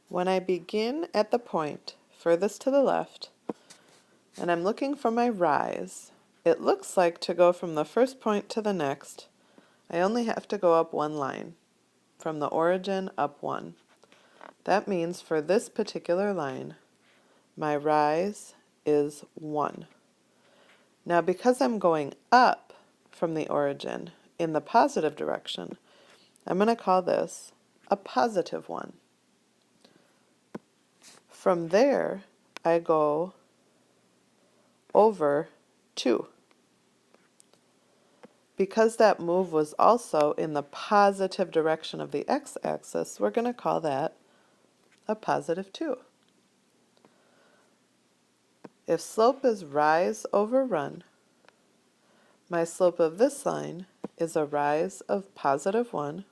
When I begin at the point furthest to the left, and I'm looking for my rise, it looks like to go from the first point to the next, I only have to go up one line, from the origin up one. That means for this particular line, my rise is 1. Now because I'm going up from the origin in the positive direction, I'm going to call this a positive 1. From there, I go over 2. Because that move was also in the positive direction of the x-axis, we're going to call that a positive 2. If slope is rise over run, my slope of this line is a rise of positive 1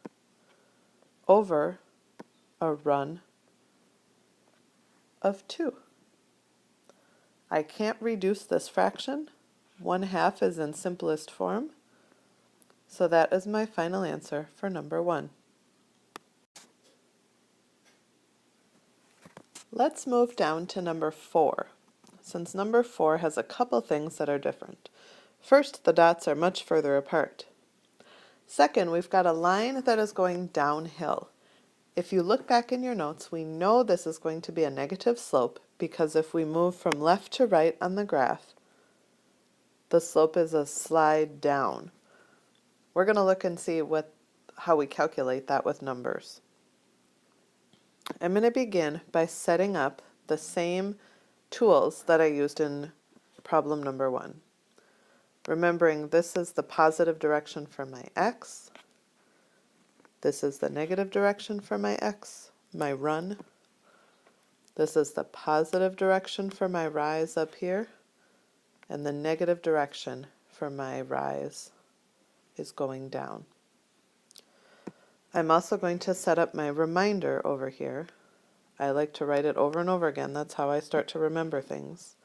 over a run of 2. I can't reduce this fraction. 1/2 is in simplest form. So that is my final answer for number 1. Let's move down to number 4, since number 4 has a couple things that are different. First, the dots are much further apart. Second, we've got a line that is going downhill. If you look back in your notes, we know this is going to be a negative slope because if we move from left to right on the graph, the slope is a slide down. We're going to look and see how we calculate that with numbers. I'm going to begin by setting up the same tools that I used in problem number 1. Remembering this is the positive direction for my x. This is the negative direction for my x, my run. This is the positive direction for my rise up here. And the negative direction for my rise is going down. I'm also going to set up my reminder over here. I like to write it over and over again. That's how I start to remember things.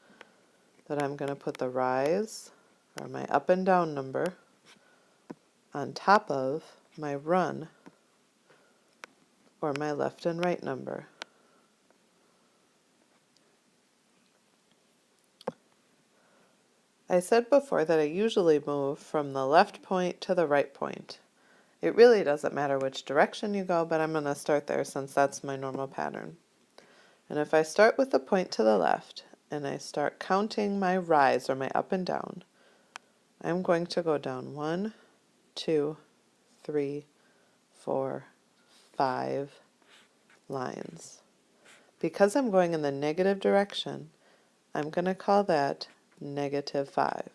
That I'm going to put the rise, or my up and down number, on top of my run, or my left and right number. I said before that I usually move from the left point to the right point. It really doesn't matter which direction you go, but I'm going to start there since that's my normal pattern. And if I start with the point to the left, and I start counting my rise, or my up and down, I'm going to go down 1, 2, 3, 4, 5 lines. Because I'm going in the negative direction, I'm going to call that negative 5.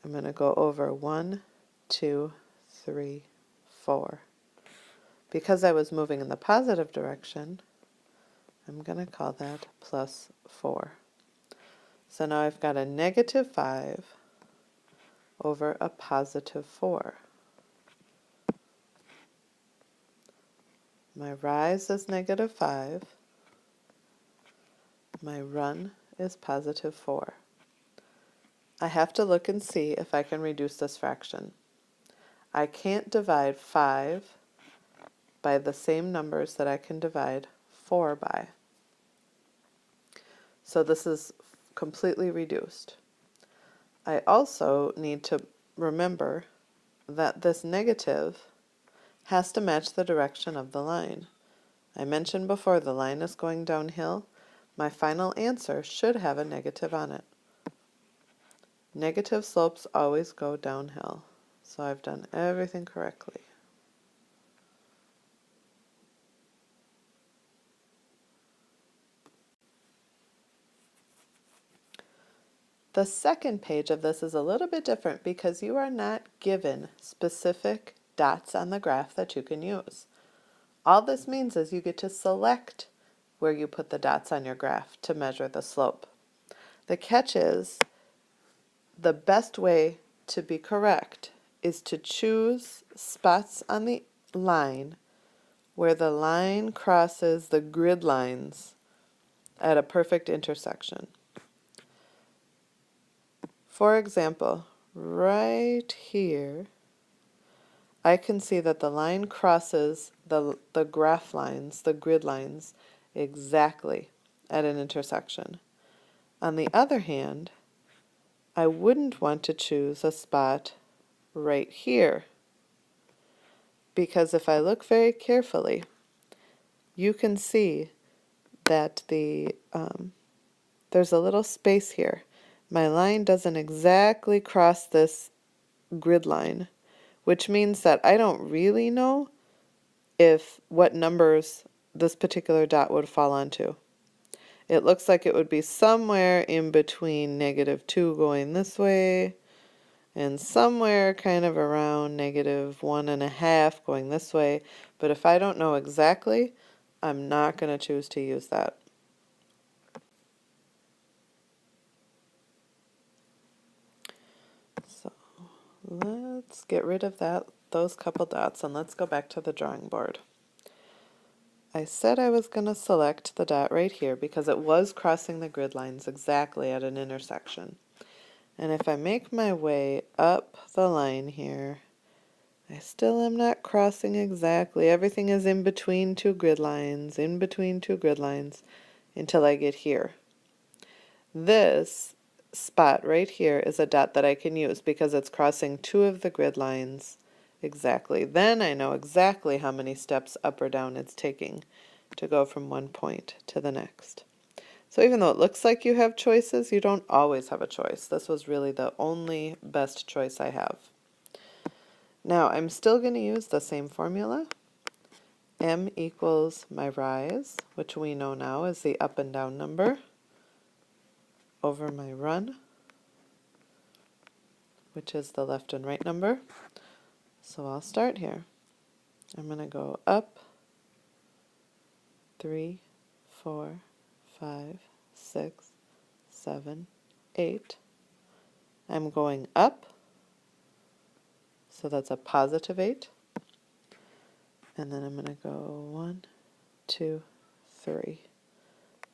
I'm going to go over 1, 2, 3, 4. Because I was moving in the positive direction, I'm going to call that plus 4. So now I've got a negative 5 over a positive 4. My rise is negative 5. My run is positive 4. I have to look and see if I can reduce this fraction. I can't divide 5 by the same numbers that I can divide 4 by. So this is completely reduced. I also need to remember that this negative has to match the direction of the line. I mentioned before the line is going downhill. My final answer should have a negative on it. Negative slopes always go downhill. So I've done everything correctly. The second page of this is a little bit different because you are not given specific dots on the graph that you can use. All this means is you get to select where you put the dots on your graph to measure the slope. The catch is the best way to be correct is to choose spots on the line where the line crosses the grid lines at a perfect intersection. For example, right here, I can see that the line crosses the graph lines, the grid lines, exactly at an intersection. On the other hand, I wouldn't want to choose a spot right here, because if I look very carefully, you can see that there's a little space here. My line doesn't exactly cross this grid line, which means that I don't really know what numbers this particular dot would fall onto. It looks like it would be somewhere in between -2 going this way and somewhere kind of around -1.5 going this way. But if I don't know exactly, I'm not going to choose to use that. So let's get rid of those couple dots, and let's go back to the drawing board. I said I was going to select the dot right here because it was crossing the grid lines exactly at an intersection. And if I make my way up the line here, I still am not crossing exactly. Everything is in between two grid lines, in between two grid lines, until I get here. This spot right here is a dot that I can use because it's crossing two of the grid lines exactly. Then I know exactly how many steps up or down it's taking to go from one point to the next. So even though it looks like you have choices, you don't always have a choice. This was really the only best choice I have. Now I'm still going to use the same formula. M equals my rise, which we know now is the up and down number, over my run, which is the left and right number. So I'll start here. I'm going to go up 3, 4, 5, 6, 7, 8. I'm going up, so that's a positive 8. And then I'm going to go 1, 2, 3.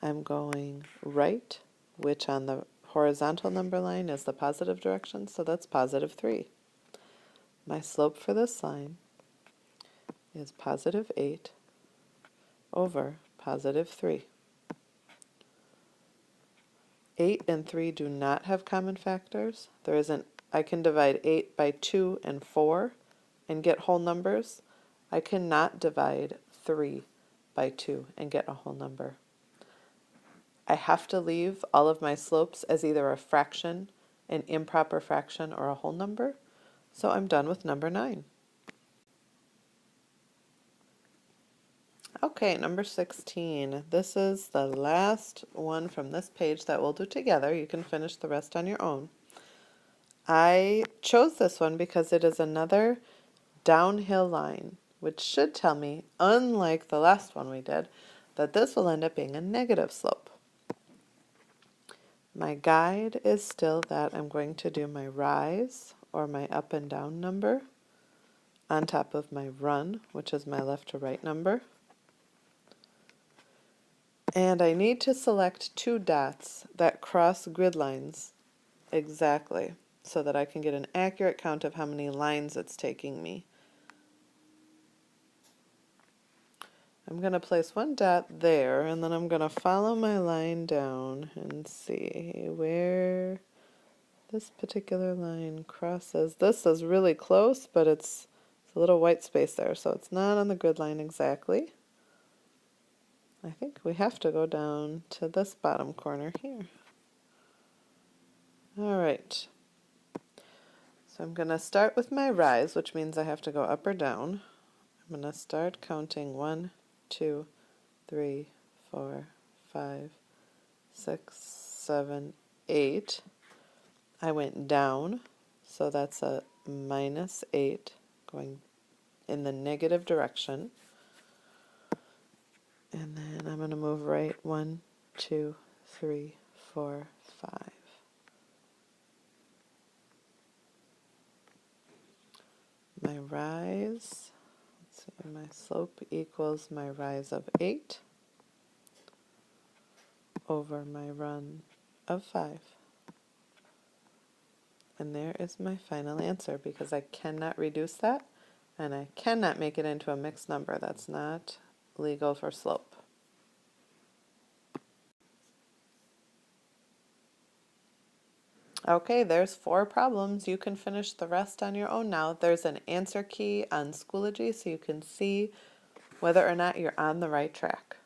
I'm going right, which on the horizontal number line is the positive direction, so that's positive 3. My slope for this line is positive 8 over positive 3. 8 and 3 do not have common factors. There isn't. I can divide 8 by 2 and 4 and get whole numbers. I cannot divide 3 by 2 and get a whole number. I have to leave all of my slopes as either a fraction, an improper fraction, or a whole number. So I'm done with number 9. Okay, number 16. This is the last one from this page that we'll do together. You can finish the rest on your own. I chose this one because it is another downhill line, which should tell me, unlike the last one we did, that this will end up being a negative slope. My guide is still that I'm going to do my rise, or my up and down number, on top of my run, which is my left to right number. And I need to select two dots that cross grid lines exactly so that I can get an accurate count of how many lines it's taking me. I'm going to place one dot there, and then I'm going to follow my line down and see where this particular line crosses. This is really close, but it's a little white space there, so it's not on the grid line exactly. I think we have to go down to this bottom corner here. All right. So I'm going to start with my rise, which means I have to go up or down. I'm going to start counting 1, 2, 3, 4, 5, 6, 7, 8. I went down, so that's a -8 going in the negative direction. And then I'm going to move right 1, 2, 3, 4, 5. My rise, let's see, my slope equals my rise of 8 over my run of 5. And there is my final answer because I cannot reduce that. And I cannot make it into a mixed number. That's not legal for slope. Okay, there's 4 problems. You can finish the rest on your own now. There's an answer key on Schoology so you can see whether or not you're on the right track.